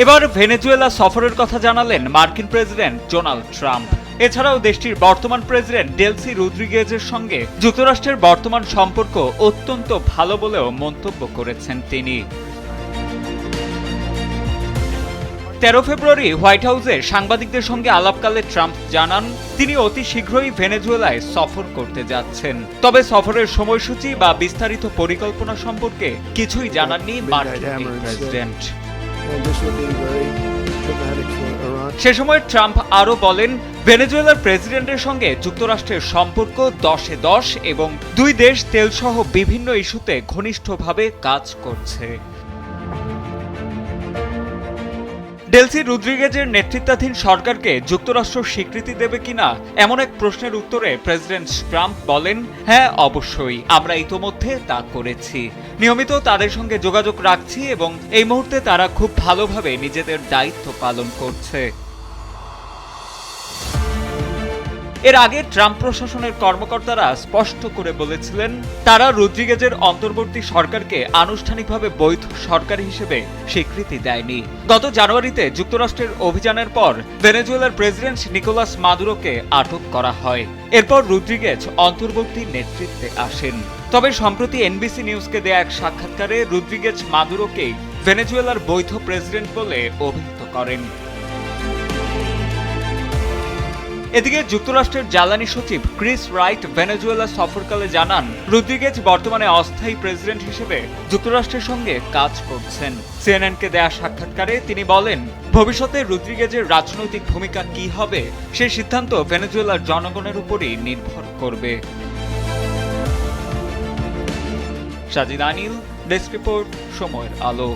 এবার ভেনেজুয়েলা সফরের কথা জানালেন মার্কিন প্রেসিডেন্ট ডোনাল্ড ট্রাম্প। এছাড়াও দেশটির বর্তমান প্রেসিডেন্ট ডেলসি রদ্রিগেজের সঙ্গে যুক্তরাষ্ট্রের বর্তমান সম্পর্ক অত্যন্ত ভালো বলেও মন্তব্য করেছেন তিনি। 13 ফেব্রুয়ারি হোয়াইট হাউসে সাংবাদিকদের সঙ্গে আলাপকালে ট্রাম্প জানান তিনি অতি শীঘ্রই ভেনেজুয়েলায় সফর করতে যাচ্ছেন। তবে সফরের সময়সূচি বা বিস্তারিত পরিকল্পনা সম্পর্কে কিছুই জানাননি মার্কিন প্রেসিডেন্ট। সে সময় ট্রাম্প আরও বলেন, ভেনেজুয়েলার প্রেসিডেন্টের সঙ্গে যুক্তরাষ্ট্রের সম্পর্ক 10-এ 10 এবং দুই দেশ তেলসহ বিভিন্ন ইস্যুতে ঘনিষ্ঠভাবে কাজ করছে। ডেলসি রদ্রিগেজের নেতৃত্বাধীন সরকারকে যুক্তরাষ্ট্র স্বীকৃতি দেবে কিনা এমন এক প্রশ্নের উত্তরে প্রেসিডেন্ট ট্রাম্প বলেন, হ্যাঁ অবশ্যই, আমরা ইতোমধ্যে তা করেছি। নিয়মিত তাদের সঙ্গে যোগাযোগ রাখছি এবং এই মুহূর্তে তারা খুব ভালোভাবে নিজেদের দায়িত্ব পালন করছে। এর আগে ট্রাম্প প্রশাসনের কর্মকর্তারা স্পষ্ট করে বলেছিলেন তারা রদ্রিগেজের অন্তর্বর্তী সরকারকে আনুষ্ঠানিকভাবে বৈধ সরকার হিসেবে স্বীকৃতি দেয়নি। গত জানুয়ারিতে যুক্তরাষ্ট্রের অভিযানের পর ভেনেজুয়েলার প্রেসিডেন্ট নিকোলাস মাদুরোকে আটক করা হয়। এরপর রদ্রিগেজ অন্তর্বর্তী নেতৃত্বে আসেন। তবে সম্প্রতি এনবিসি নিউজকে দেয়া এক সাক্ষাৎকারে রদ্রিগেজ মাদুরোকে ভেনেজুয়েলার বৈধ প্রেসিডেন্ট বলে অভিহিত করেন। এদিকে যুক্তরাষ্ট্রের জ্বালানি সচিব ক্রিস রাইট ভেনেজুয়েলা সফরকালে জানান রদ্রিগেজ বর্তমানে অস্থায়ী প্রেসিডেন্ট হিসেবে যুক্তরাষ্ট্রের সঙ্গে কাজ করছেন। সিএনএনকে দেয়া সাক্ষাৎকারে তিনি বলেন, ভবিষ্যতে রদ্রিগেজের রাজনৈতিক ভূমিকা কি হবে সেই সিদ্ধান্ত ভেনেজুয়েলার জনগণের উপরই নির্ভর করবে। সাজিদ আনিল, ডেস্ক রিপোর্ট, সময়ের আলো।